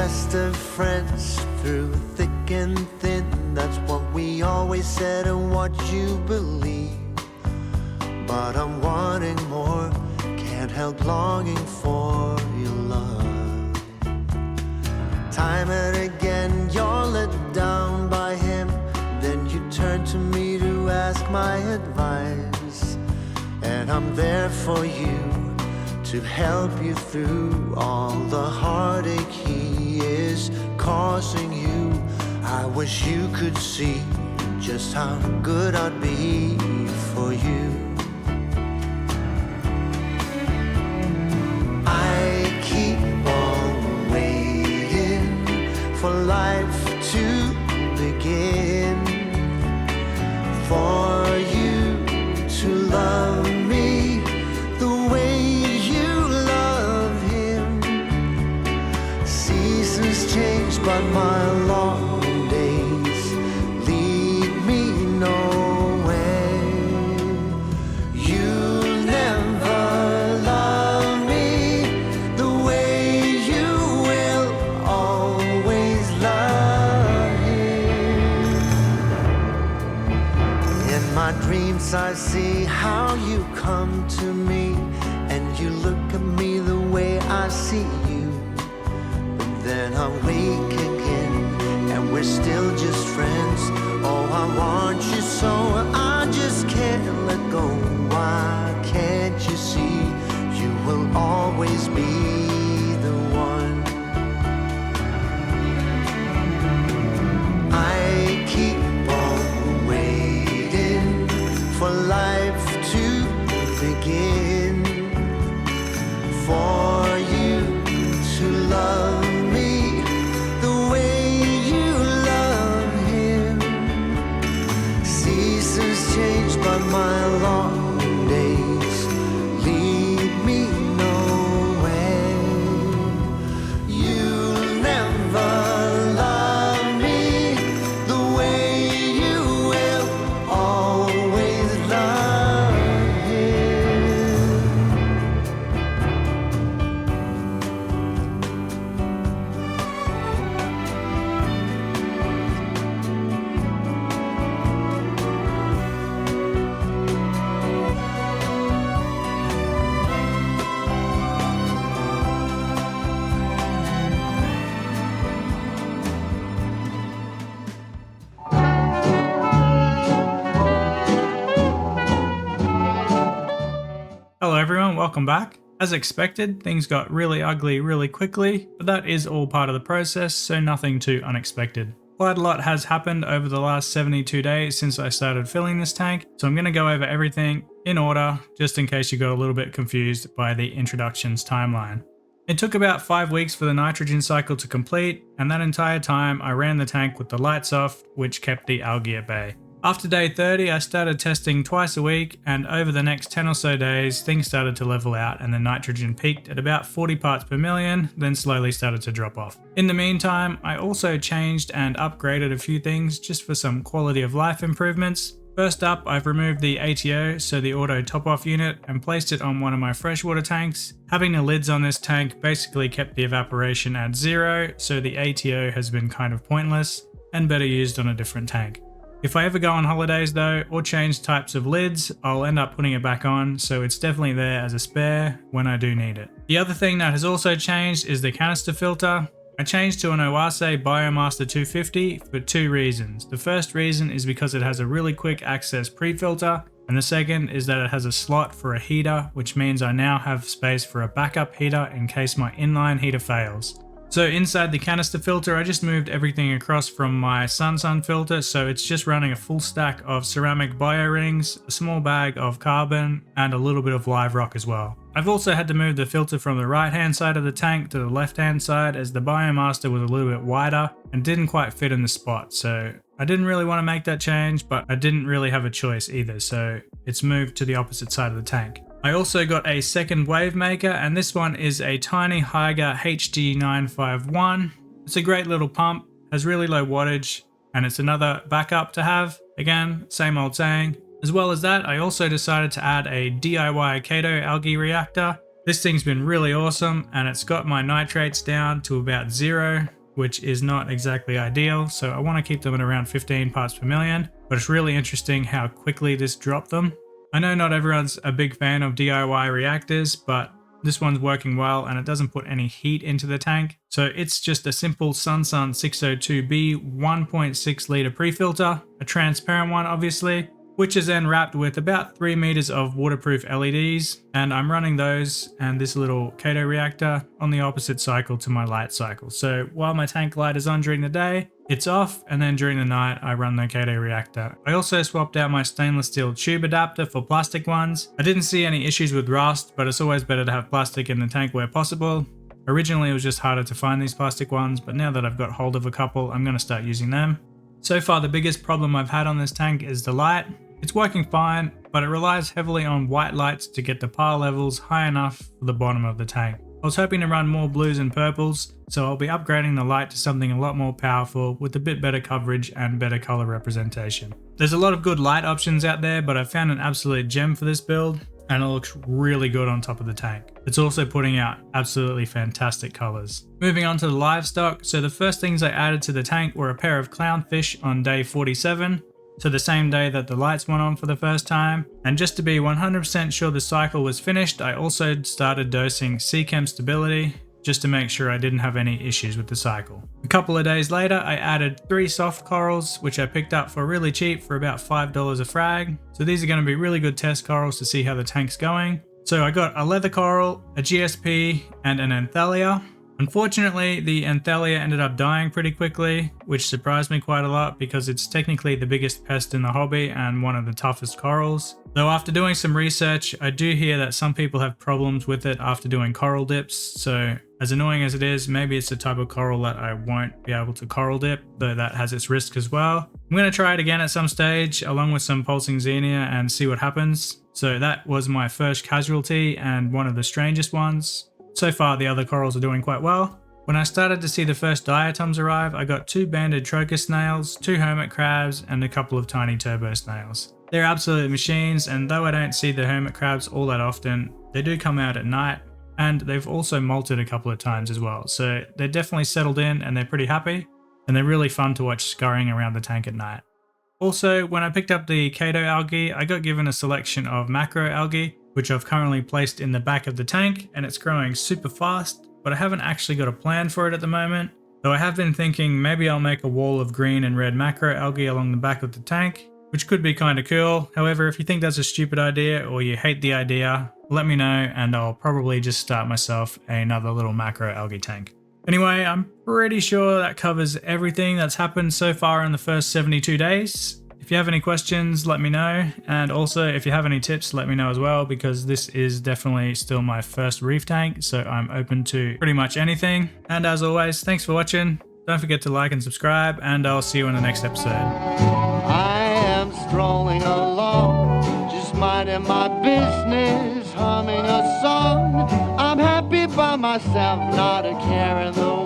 best of friends through thick and thin. That's what we always said and what you believe. But I'm wanting more, can't help longing for your love. Time and again you're let down by him, then you turn to me to ask my advice. And I'm there for you, to help you through all the heartache he is causing you. I wish you could see just how good I'd be for you. I keep on waiting for life to begin, for you to love me the way you love him. Seasons change, but my long days lead me nowhere. You'll never love me the way you will always love him. In my dreams I see how you come to me, and you look at me the way I see you. But then I wake again and we're still just friends. Oh, I want you so I just can't let go. Why can't you see you will always be the one? I keep on waiting for life to begin, for you to love me the way you love him. Seasons change, but my long days lead me nowhere. You'll never love me the way you will always love him. Hello everyone, welcome back. As expected, things got really ugly really quickly, but that is all part of the process, so nothing too unexpected. Quite a lot has happened over the last 72 days since I started filling this tank, so I'm going to go over everything in order, just in case you got a little bit confused by the introductions timeline. It took about 5 weeks for the nitrogen cycle to complete, and that entire time I ran the tank with the lights off, which kept the algae at bay. After day 30, I started testing twice a week, and over the next 10 or so days, things started to level out and the nitrogen peaked at about 40 parts per million, then slowly started to drop off. In the meantime, I also changed and upgraded a few things just for some quality of life improvements. First up, I've removed the ATO, so the auto top-off unit, and placed it on one of my freshwater tanks. Having the lids on this tank basically kept the evaporation at zero, so the ATO has been kind of pointless and better used on a different tank. If I ever go on holidays though, or change types of lids, I'll end up putting it back on, so it's definitely there as a spare when I do need it. The other thing that has also changed is the canister filter. I changed to an Oase Biomaster 250 for two reasons. The first reason is because it has a really quick access pre-filter, and the second is that it has a slot for a heater, which means I now have space for a backup heater in case my inline heater fails. So inside the canister filter, I just moved everything across from my Sun filter, so it's just running a full stack of ceramic bio rings, a small bag of carbon, and a little bit of live rock as well. I've also had to move the filter from the right hand side of the tank to the left hand side, as the Biomaster was a little bit wider and didn't quite fit in the spot, so I didn't really want to make that change, but I didn't really have a choice either, so it's moved to the opposite side of the tank. I also got a second wave maker, and this one is a tiny Haiger HD951. It's a great little pump, has really low wattage, and it's another backup to have. Again, same old saying. As well as that, I also decided to add a DIY Kato algae reactor. This thing's been really awesome, and it's got my nitrates down to about 0, which is not exactly ideal, so I want to keep them at around 15 parts per million, but it's really interesting how quickly this dropped them. I know not everyone's a big fan of DIY reactors, but this one's working well and it doesn't put any heat into the tank. So it's just a simple Sun 602B 1.6 litre pre-filter, a transparent one obviously, which is then wrapped with about 3 meters of waterproof LEDs, and I'm running those and this little Kato reactor on the opposite cycle to my light cycle. So while my tank light is on during the day, it's off, and then during the night I run the Kato reactor. I also swapped out my stainless steel tube adapter for plastic ones. I didn't see any issues with rust, but it's always better to have plastic in the tank where possible. Originally it was just harder to find these plastic ones, but now that I've got hold of a couple, I'm going to start using them. So far the biggest problem I've had on this tank is the light. It's working fine, but it relies heavily on white lights to get the par levels high enough for the bottom of the tank. I was hoping to run more blues and purples, so I'll be upgrading the light to something a lot more powerful with a bit better coverage and better color representation. There's a lot of good light options out there, but I found an absolute gem for this build, and it looks really good on top of the tank. It's also putting out absolutely fantastic colors. Moving on to the livestock, so the first things I added to the tank were a pair of clownfish on day 47. So the same day that the lights went on for the first time. And just to be 100% sure the cycle was finished, I also started dosing sea chem stability just to make sure I didn't have any issues with the cycle. A couple of days later, I added 3 soft corals, which I picked up for really cheap for about $5 a frag. So these are going to be really good test corals to see how the tank's going. So I got a leather coral, a GSP, and an Anthelia. Unfortunately, the Anthelia ended up dying pretty quickly, which surprised me quite a lot because it's technically the biggest pest in the hobby and one of the toughest corals. Though after doing some research, I do hear that some people have problems with it after doing coral dips, so as annoying as it is, maybe it's the type of coral that I won't be able to coral dip, though that has its risk as well. I'm going to try it again at some stage, along with some pulsing xenia, and see what happens. So that was my first casualty and one of the strangest ones. So far, the other corals are doing quite well. When I started to see the first diatoms arrive, I got 2 banded trochus snails, 2 hermit crabs, and a couple of tiny turbo snails. They're absolute machines, and though I don't see the hermit crabs all that often, they do come out at night, and they've also molted a couple of times as well. So they're definitely settled in and they're pretty happy, and they're really fun to watch scurrying around the tank at night. Also, when I picked up the Kato algae, I got given a selection of macro algae, which I've currently placed in the back of the tank, and it's growing super fast, but I haven't actually got a plan for it at the moment. Though I have been thinking maybe I'll make a wall of green and red macro algae along the back of the tank, which could be kind of cool. However, if you think that's a stupid idea or you hate the idea, let me know and I'll probably just start myself another little macro algae tank. Anyway, I'm pretty sure that covers everything that's happened so far in the first 72 days. If you have any questions, let me know. And also, if you have any tips, let me know as well, because this is definitely still my first reef tank, so I'm open to pretty much anything. And as always, thanks for watching. Don't forget to like and subscribe, and I'll see you in the next episode. I am strolling along, just minding my business, humming a song. I'm happy by myself, not a care in the